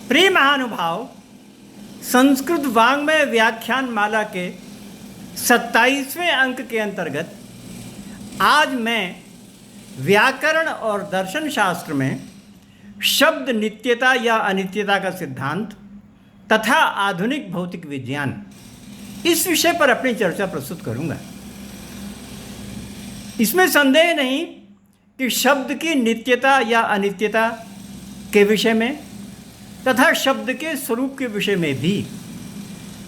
प्रिय महानुभाव, संस्कृत वाङ्मय व्याख्यान माला के 27वें अंक के अंतर्गत आज मैं व्याकरण और दर्शन शास्त्र में शब्द नित्यता या अनित्यता का सिद्धांत तथा आधुनिक भौतिक विज्ञान इस विषय पर अपनी चर्चा प्रस्तुत करूंगा। इसमें संदेह नहीं कि शब्द की नित्यता या अनित्यता के विषय में तथा शब्द के स्वरूप के विषय में भी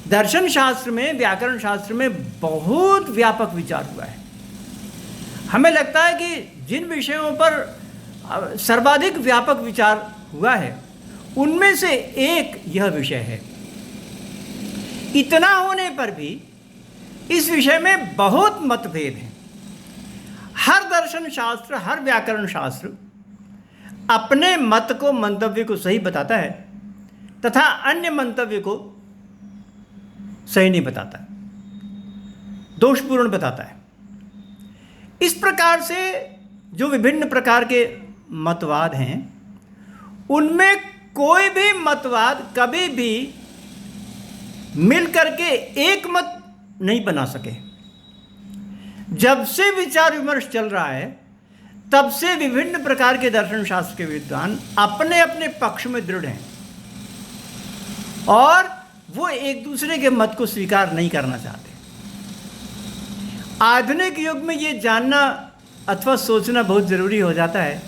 दर्शन शास्त्र में, व्याकरण शास्त्र में बहुत व्यापक विचार हुआ है। हमें लगता है कि जिन विषयों पर सर्वाधिक व्यापक विचार हुआ है उनमें से एक यह विषय है। इतना होने पर भी इस विषय में बहुत मतभेद हैं। हर दर्शन शास्त्र, हर व्याकरण शास्त्र अपने मत को, मंतव्य को सही बताता है तथा अन्य मंतव्य को सही नहीं बताता, दोषपूर्ण बताता है। इस प्रकार से जो विभिन्न प्रकार के मतवाद हैं उनमें कोई भी मतवाद कभी भी मिल करके एक मत नहीं बना सके। जब से विचार विमर्श चल रहा है तब से विभिन्न प्रकार के दर्शन शास्त्र के विद्वान अपने अपने पक्ष में दृढ़ हैं और वो एक दूसरे के मत को स्वीकार नहीं करना चाहते। आधुनिक युग में ये जानना अथवा सोचना बहुत ज़रूरी हो जाता है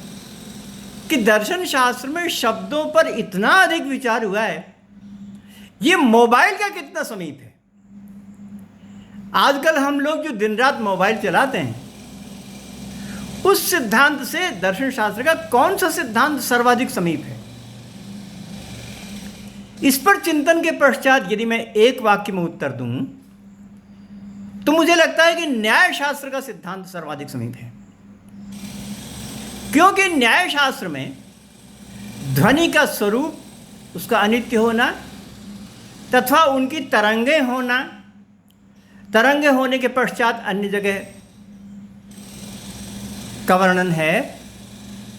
कि दर्शन शास्त्र में शब्दों पर इतना अधिक विचार हुआ है, ये मोबाइल का कितना समीप है। आजकल हम लोग जो दिन रात मोबाइल चलाते हैं उस सिद्धांत से दर्शन शास्त्र का कौन सा सिद्धांत सर्वाधिक समीप है। इस पर चिंतन के पश्चात यदि मैं एक वाक्य में उत्तर दूं तो मुझे लगता है कि न्याय शास्त्र का सिद्धांत सर्वाधिक समीप है, क्योंकि न्याय शास्त्र में ध्वनि का स्वरूप, उसका अनित्य होना तथा उनकी तरंगें होना, तरंगे होने के पश्चात अन्य जगह का वर्णन है,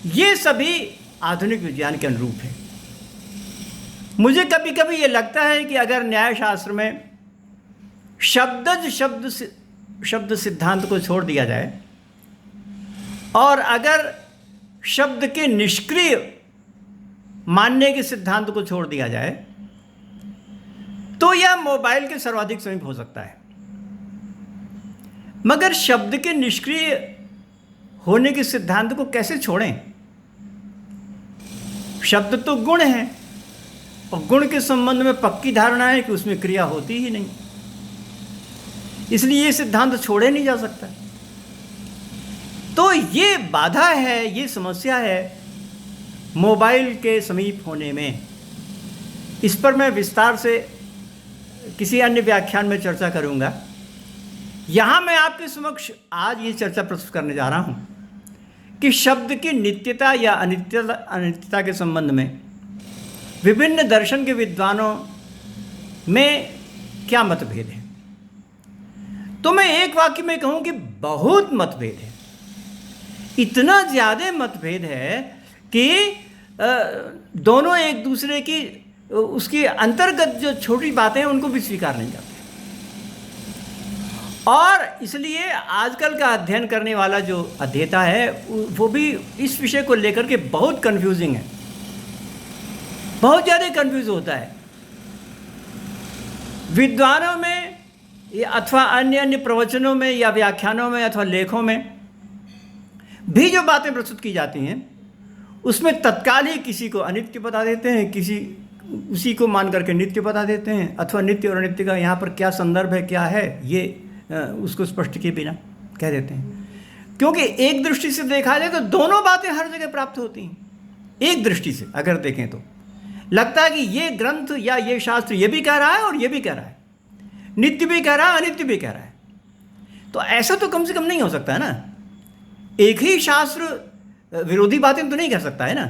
ये सभी आधुनिक विज्ञान के अनुरूप है। मुझे कभी कभी ये लगता है कि अगर न्याय शास्त्र में शब्द सिद्धांत को छोड़ दिया जाए और अगर शब्द के निष्क्रिय मानने के सिद्धांत को छोड़ दिया जाए तो यह मोबाइल के सर्वाधिक समीप हो सकता है। मगर शब्द के निष्क्रिय होने के सिद्धांत को कैसे छोड़ें? शब्द तो गुण है और गुण के संबंध में पक्की धारणा है कि उसमें क्रिया होती ही नहीं, इसलिए ये सिद्धांत छोड़े नहीं जा सकता। तो ये बाधा है, ये समस्या है मोबाइल के समीप होने में। इस पर मैं विस्तार से किसी अन्य व्याख्यान में चर्चा करूंगा। यहाँ मैं आपके समक्ष आज ये चर्चा प्रस्तुत करने जा रहा हूँ कि शब्द की नित्यता या अनित्यता के संबंध में विभिन्न दर्शन के विद्वानों में क्या मतभेद है। तो मैं एक वाक्य में कहूँ कि बहुत मतभेद है। इतना ज़्यादा मतभेद है कि दोनों एक दूसरे की उसकी अंतर्गत जो छोटी बातें हैं उनको भी स्वीकार नहीं करते। और इसलिए आजकल का अध्ययन करने वाला जो अध्येता है वो भी इस विषय को लेकर के बहुत कंफ्यूजिंग है, बहुत ज़्यादा कंफ्यूज होता है। विद्वानों में अथवा अन्य प्रवचनों में या व्याख्यानों में अथवा लेखों में भी जो बातें प्रस्तुत की जाती हैं उसमें तत्काल ही किसी को अनित्य बता देते हैं, उसी को मान करके नित्य बता देते हैं, अथवा नित्य और अनित्य का यहाँ पर क्या संदर्भ है, क्या है, ये उसको स्पष्ट किए बिना कह देते हैं। क्योंकि एक दृष्टि से देखा जाए तो दोनों बातें हर जगह प्राप्त होती हैं। एक दृष्टि से अगर देखें तो लगता है कि ये ग्रंथ या ये शास्त्र ये भी कह रहा है और ये भी कह रहा है, नित्य भी कह रहा है, अनित्य भी कह रहा है। तो ऐसा तो कम से कम नहीं हो सकता है ना। एक ही शास्त्र विरोधी बातें तो नहीं कर सकता है ना।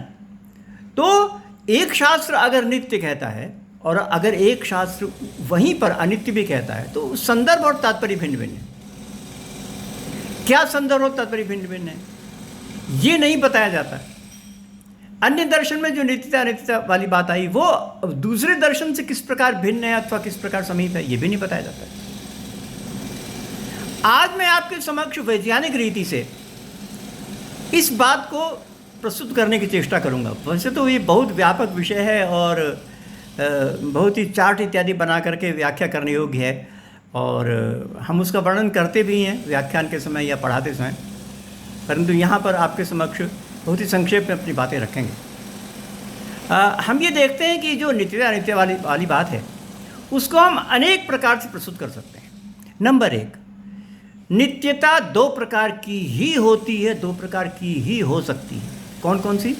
तो एक शास्त्र अगर नित्य कहता है और अगर एक शास्त्र वहीं पर अनित्य भी कहता है तो संदर्भ और तात्पर्य भिन्न भिन्न है। क्या संदर्भ और तात्पर्य भिन्न भिन्न है ये नहीं बताया जाता। अन्य दर्शन में जो नित्यता अनित्यता वाली बात आई वो दूसरे दर्शन से किस प्रकार भिन्न है अथवा किस प्रकार समीप है, ये भी नहीं बताया जाता है। आज मैं आपके समक्ष वैज्ञानिक रीति से इस बात को प्रस्तुत करने की चेष्टा करूंगा। वैसे तो ये बहुत व्यापक विषय है और बहुत ही चार्ट इत्यादि बना करके व्याख्या करने योग्य है, और हम उसका वर्णन करते भी हैं व्याख्यान के समय या पढ़ाते समय, परंतु यहाँ पर आपके समक्ष बहुत ही संक्षेप में अपनी बातें रखेंगे। हम ये देखते हैं कि जो नित्यता अनित्य वाली बात है उसको हम अनेक प्रकार से प्रस्तुत कर सकते हैं। नंबर 1, नित्यता दो प्रकार की ही होती है, दो प्रकार की ही हो सकती है। कौन कौन सी?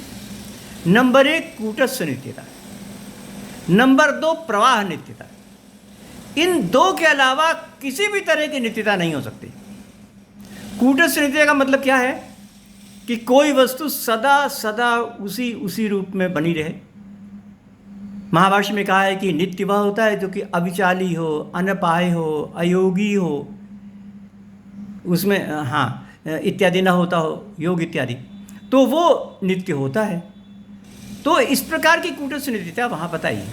नंबर 1 कूटस्थ नित्यता, नंबर 2 प्रवाह नित्यता। इन दो के अलावा किसी भी तरह की नित्यता नहीं हो सकती। कूटस्थ नित्यता का मतलब क्या है कि कोई वस्तु सदा सदा उसी रूप में बनी रहे। महाभाष्य में कहा है कि नित्य वह होता है जो कि अविचाली हो, अनपाय हो, अयोगी हो, उसमें इत्यादि न होता हो, योग इत्यादि, तो वो नित्य होता है। तो इस प्रकार की कूटस्थ नित्यता वहाँ बताई है।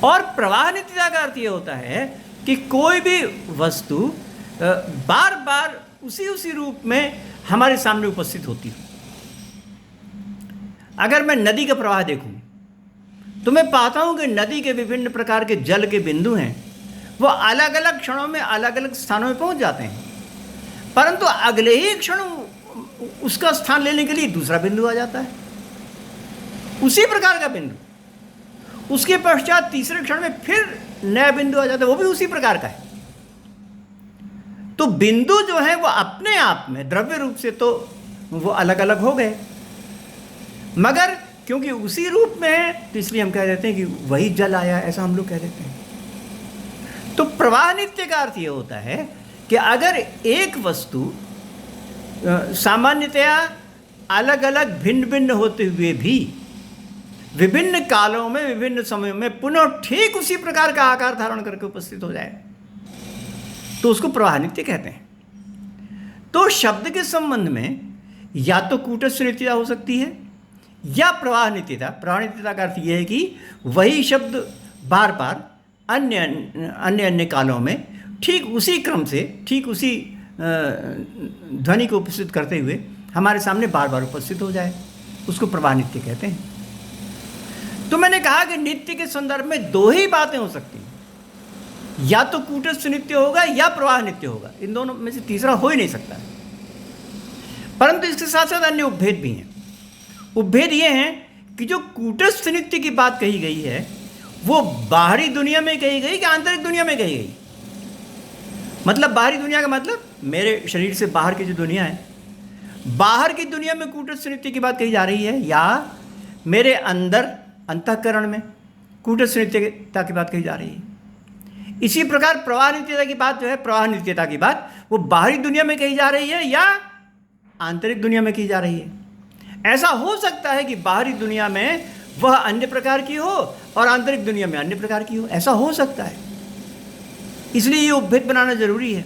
और प्रवाह नित्यता का अर्थ ये होता है कि कोई भी वस्तु बार बार उसी रूप में हमारे सामने उपस्थित होती है। अगर मैं नदी का प्रवाह देखूं तो मैं पाता हूं कि नदी के विभिन्न प्रकार के जल के बिंदु हैं, वो अलग अलग क्षणों में अलग अलग स्थानों में पहुंच जाते हैं, परंतु अगले ही क्षण उसका स्थान लेने के लिए दूसरा बिंदु आ जाता है, उसी प्रकार का बिंदु। उसके पश्चात तीसरे क्षण में फिर नया बिंदु आ जाता है, वो भी उसी प्रकार का है। तो बिंदु जो है वो अपने आप में द्रव्य रूप से तो वो अलग अलग हो गए, मगर क्योंकि उसी रूप में है तो इसलिए हम कह देते हैं कि वही जल आया, ऐसा हम लोग कह देते हैं। तो प्रवाह नित्य का अर्थ ये होता है कि अगर एक वस्तु सामान्यतया अलग अलग भिन्न भिन्न होते हुए भी विभिन्न कालों में विभिन्न समयों में पुनः ठीक उसी प्रकार का आकार धारण करके उपस्थित हो जाए तो उसको प्रवाह नित्य कहते हैं। तो शब्द के संबंध में या तो कूटस्थ नित्यता हो सकती है या प्रवाह नित्यता। प्रवाह नित्यता का अर्थ यह है कि वही शब्द बार बार अन्य कालों में ठीक उसी क्रम से, ठीक उसी ध्वनि को उपस्थित करते हुए हमारे सामने बार बार उपस्थित हो जाए, उसको प्रवाह नित्य कहते हैं। तो मैंने कहा कि नित्य के संदर्भ में दो ही बातें हो सकती हैं, या तो कूटस्थ नित्य होगा या प्रवाह नित्य होगा, इन दोनों में से तीसरा हो ही नहीं सकता। परंतु इसके साथ साथ अन्य उपभेद भी हैं। उपभेद ये हैं कि जो कूटस्थ नित्य की बात कही गई है वो बाहरी दुनिया में कही गई कि आंतरिक दुनिया में कही गई। मतलब बाहरी दुनिया का मतलब मेरे शरीर से बाहर की जो दुनिया है, बाहर की दुनिया में कूटस्थ नित्य की बात कही जा रही है, या मेरे अंदर अंतःकरण में कूटस्थ नित्यता की बात कही जा रही है। इसी प्रकार प्रवाह नित्यता की बात जो है, प्रवाह नित्यता की बात वो बाहरी दुनिया में कही जा रही है या आंतरिक दुनिया में की जा रही है। ऐसा हो सकता है कि बाहरी दुनिया में वह अन्य प्रकार की हो और आंतरिक दुनिया में अन्य प्रकार की हो, ऐसा हो सकता है। इसलिए ये उपभेद बनाना जरूरी है।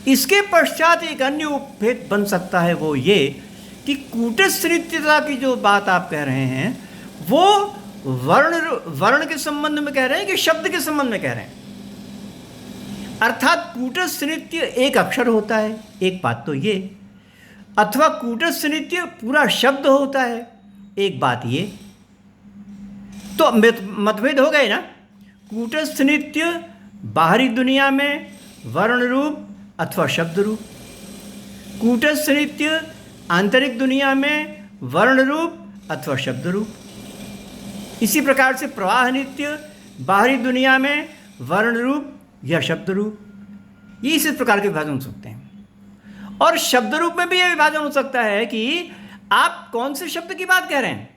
इसके पश्चात एक अन्य उपभेद बन सकता है, वो ये कि कूटस्थ नित्यता की जो बात आप कह रहे हैं वो वर्ण के संबंध में कह रहे हैं कि शब्द के संबंध में कह रहे हैं। अर्थात कूटस्थ नित्य एक अक्षर होता है, एक बात तो ये, अथवा कूटस्थ नित्य पूरा शब्द होता है, एक बात ये। तो मतभेद हो गए ना। कूटस्थ नित्य बाहरी दुनिया में वर्ण रूप अथवा शब्द रूप, कूटस्थ नित्य आंतरिक दुनिया में वर्ण रूप अथवा शब्द रूप। इसी प्रकार से प्रवाह नित्य बाहरी दुनिया में वर्ण रूप या शब्द रूप, ये इस प्रकार के विभाजन हो सकते हैं। और शब्द रूप में भी यह विभाजन हो सकता है कि आप कौन से शब्द की बात कह रहे हैं,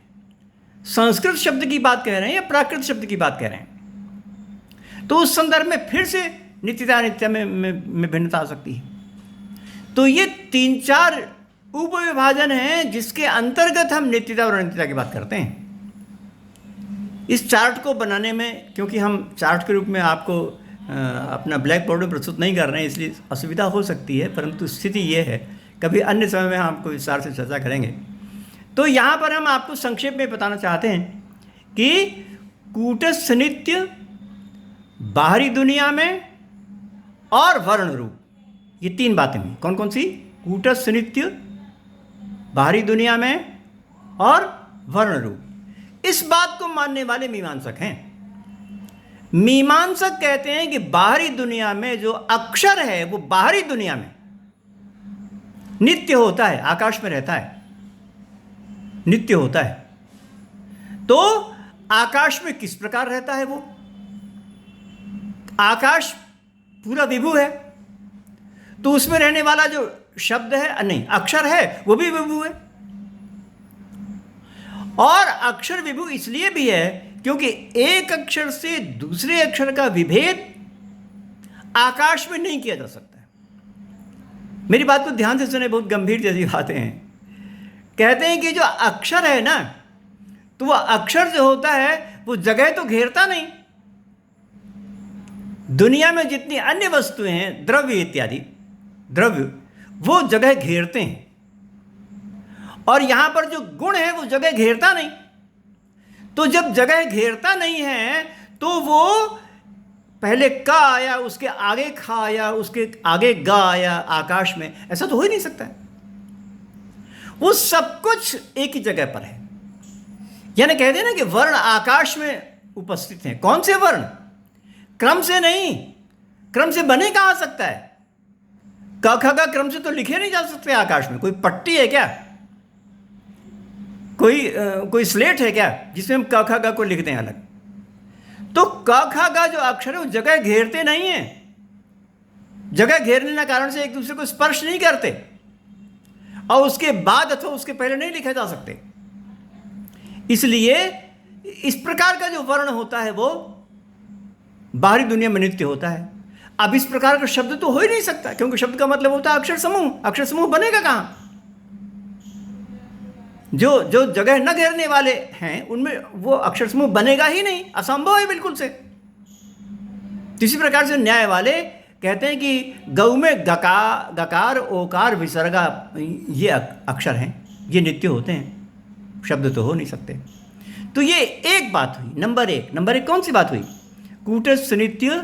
संस्कृत शब्द की बात कह रहे हैं या प्राकृत शब्द की बात कह रहे हैं। तो उस संदर्भ में फिर से नित्यता अनित्यता में भिन्नता आ सकती है। तो ये 3-4 उपविभाजन हैं जिसके अंतर्गत हम नित्यता और अनित्यता की बात करते हैं। इस चार्ट को बनाने में, क्योंकि हम चार्ट के रूप में आपको अपना ब्लैक बोर्ड में प्रस्तुत नहीं कर रहे हैं, इसलिए असुविधा हो सकती है, परंतु स्थिति ये है, कभी अन्य समय में हम आपको विस्तार से चर्चा करेंगे। तो यहाँ पर हम आपको संक्षेप में बताना चाहते हैं कि कूटस्थ नित्य बाहरी दुनिया में और वर्ण रूप, ये तीन बातें हुई। कौन कौन सी? कूटस्थ नित्य बाहरी दुनिया में और वर्ण रूप। इस बात को मानने वाले मीमांसक हैं। मीमांसक कहते हैं कि बाहरी दुनिया में जो अक्षर है वो बाहरी दुनिया में नित्य होता है, आकाश में रहता है, नित्य होता है। तो आकाश में किस प्रकार रहता है वो? आकाश पूरा विभु है, तो उसमें रहने वाला जो शब्द है, नहीं, अक्षर है, वो भी विभु है। और अक्षर विभु इसलिए भी है क्योंकि एक अक्षर से दूसरे अक्षर का विभेद आकाश में नहीं किया जा सकता है। मेरी बात को ध्यान से सुने, बहुत गंभीर जैसी बातें हैं। कहते हैं कि जो अक्षर है ना, तो वह अक्षर जो होता है वो जगह तो घेरता नहीं। दुनिया में जितनी अन्य वस्तुएं हैं, द्रव्य इत्यादि, द्रव्य, वो जगह घेरते हैं, और यहां पर जो गुण है वो जगह घेरता नहीं। तो जब जगह घेरता नहीं है तो वो पहले का आया, उसके आगे खा आया, उसके आगे गा आया आकाश में, ऐसा तो हो ही नहीं सकता है। वो सब कुछ एक ही जगह पर है। यानी कहते हैं ना कि वर्ण आकाश में उपस्थित हैं। कौन से वर्ण? क्रम से नहीं, क्रम से बने कहां सकता है? क ख ग क्रम से तो लिखे नहीं जा सकते आकाश में। कोई पट्टी है क्या? कोई स्लेट है क्या जिसमें हम क ख ग को लिखते हैं अलग? तो क ख ग जो अक्षर है वो जगह घेरते नहीं है। जगह घेरने के कारण से एक दूसरे को स्पर्श नहीं करते, और उसके बाद अथवा उसके पहले नहीं लिखे जा सकते। इसलिए इस प्रकार का जो वर्ण होता है वो बाहरी दुनिया में नित्य होता है। अब इस प्रकार का शब्द तो हो ही नहीं सकता, क्योंकि शब्द का मतलब होता है अक्षर समूह। अक्षर समूह बनेगा कहां? जो जो जगह न घेरने वाले हैं उनमें वो अक्षर समूह बनेगा ही नहीं, असंभव है बिल्कुल से। इसी प्रकार से न्याय वाले कहते हैं कि गौ में गकार ओकार विसर्गा ये अक्षर हैं, ये नित्य होते हैं, शब्द तो हो नहीं सकते। तो ये एक बात हुई, नंबर एक कौन सी बात हुई? कूटस्थ नित्य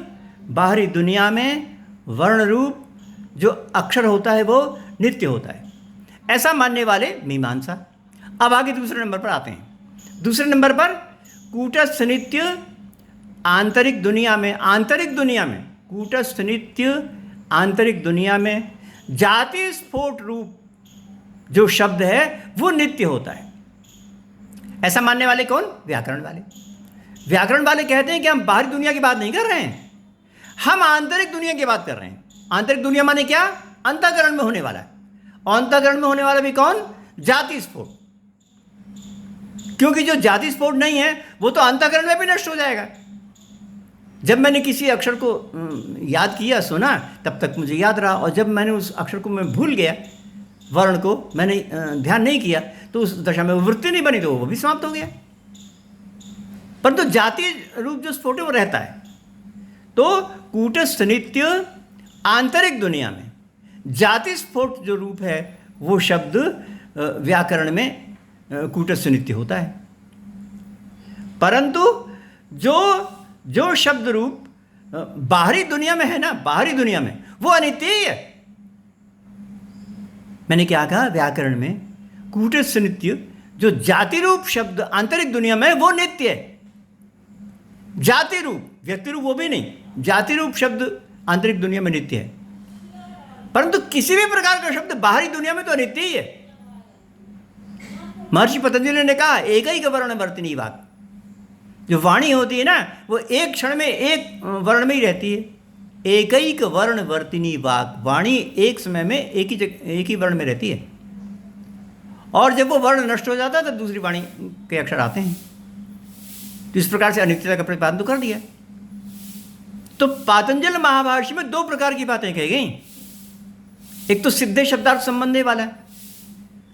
बाहरी दुनिया में वर्ण रूप जो अक्षर होता है वो नित्य होता है, ऐसा मानने वाले मीमांसा। अब आगे दूसरे नंबर पर आते हैं। दूसरे नंबर पर कूटस्थ नित्य आंतरिक दुनिया में, कूटस्थ नित्य आंतरिक दुनिया में जाति स्फोट रूप जो शब्द है वो नित्य होता है। ऐसा मानने वाले कौन? व्याकरण वाले। व्याकरण वाले कहते हैं कि हम बाहरी दुनिया की बात नहीं कर रहे हैं, हम आंतरिक दुनिया की बात कर रहे हैं। आंतरिक दुनिया माने क्या? अंतःकरण में होने वाला है। और अंतःकरण में होने वाला भी कौन? जाति स्फोट। क्योंकि जो जाति स्फोट नहीं है वो तो अंतःकरण में भी नष्ट हो जाएगा। जब मैंने किसी अक्षर को याद किया, सुना, तब तक मुझे याद रहा, और जब मैंने उस अक्षर को मैं भूल गया, वर्ण को मैंने ध्यान नहीं किया, तो उस दशा में वृत्ति नहीं बनी, तो वो भी समाप्त हो गया। परंतु जाति रूप जो स्फोट है वो रहता है। तो कूटस्थ नित्य आंतरिक दुनिया में जाति स्फोट जो रूप है वो शब्द व्याकरण में कूटस्थ नित्य होता है। परंतु जो शब्द रूप बाहरी दुनिया में है ना, बाहरी दुनिया में वो अनित्य ही है। मैंने क्या कहा? व्याकरण में कूटस्थ नित्य जो जाति रूप शब्द आंतरिक दुनिया में वो नित्य है। जाति रूप, व्यक्ति रूप वो भी नहीं, जाति रूप शब्द आंतरिक दुनिया में नित्य है। परंतु किसी भी प्रकार का शब्द बाहरी दुनिया में तो अनित्य ही है। महर्षि पतंजलि ने कहा एकैक वर्ण वर्तिनी वाक्। जो वाणी होती है ना वो एक क्षण में एक वर्ण में ही रहती है। एकैक वर्ण वर्तिनी वाक्, वाणी एक समय में एक ही वर्ण में रहती है, और जब वो वर्ण नष्ट हो जाता है तो दूसरी वाणी के अक्षर आते हैं। तो इस प्रकार से अनित्यता का प्रतिपादन तो कर दिया। तो पातंजल महाभाष्य में दो प्रकार की बातें कही गई। एक तो सिद्धे शब्दार्थ संबंधी वाला है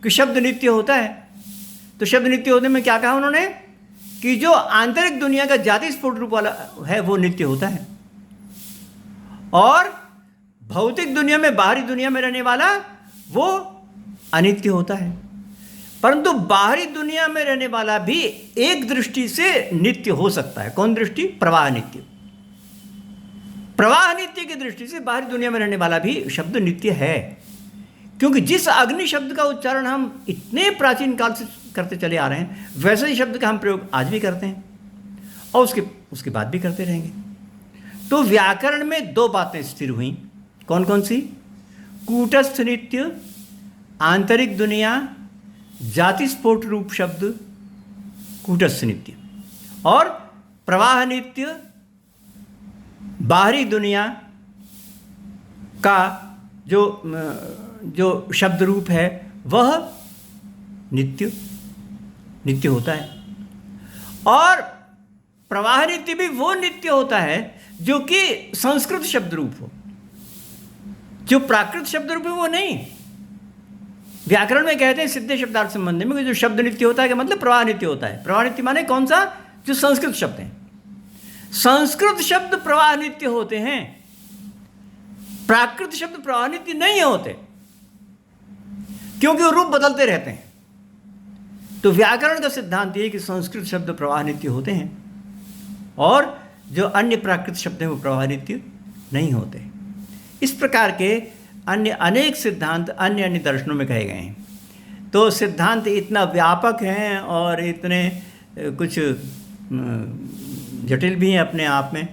कि शब्द नित्य होता है। तो शब्द नित्य होने में क्या कहा उन्होंने? कि जो आंतरिक दुनिया का जाति स्फोट रूप वाला है वो नित्य होता है, और भौतिक दुनिया में, बाहरी दुनिया में रहने वाला वो अनित्य होता है। परंतु बाहरी दुनिया में रहने वाला भी एक दृष्टि से नित्य हो सकता है। कौन दृष्टि? प्रवाह नित्य। प्रवाह नित्य की दृष्टि से बाहरी दुनिया में रहने वाला भी शब्द नित्य है, क्योंकि जिस अग्नि शब्द का उच्चारण हम इतने प्राचीन काल से करते चले आ रहे हैं, वैसे ही शब्द का हम प्रयोग आज भी करते हैं और उसके बाद भी करते रहेंगे। तो व्याकरण में दो बातें स्थिर हुई। कौन कौन सी? कूटस्थ नित्य, आंतरिक दुनिया, जाति स्फोट रूप शब्द कूटस्थ नित्य, और प्रवाह नित्य, बाहरी दुनिया का जो शब्द रूप है वह नित्य होता है। और प्रवाह नित्य भी वो नित्य होता है जो कि संस्कृत शब्द रूप हो, जो प्राकृत शब्द रूप है वो नहीं। व्याकरण में कहते हैं सिद्धे शब्दार्थ संबंध में जो शब्द नित्य होता है, क्या मतलब? प्रवाह नित्य होता है। प्रवाह नित्य माने कौन सा? जो संस्कृत शब्द हैं। संस्कृत शब्द प्रवाह नित्य होते हैं, प्राकृत शब्द प्रवाह नित्य नहीं होते, क्योंकि वो रूप बदलते रहते हैं। तो व्याकरण का सिद्धांत ये कि संस्कृत शब्द प्रवाह नित्य होते हैं और जो अन्य प्राकृत शब्द हैं वो प्रवाह नित्य नहीं होते। इस प्रकार के अन्य अनेक सिद्धांत अन्य दर्शनों में कहे गए हैं। तो सिद्धांत इतना व्यापक हैं और इतने कुछ जटिल भी हैं अपने आप में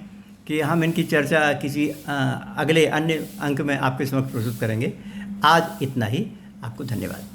कि हम इनकी चर्चा किसी अगले अन्य अंक में आपके समक्ष प्रस्तुत करेंगे। आज इतना ही। आपको धन्यवाद।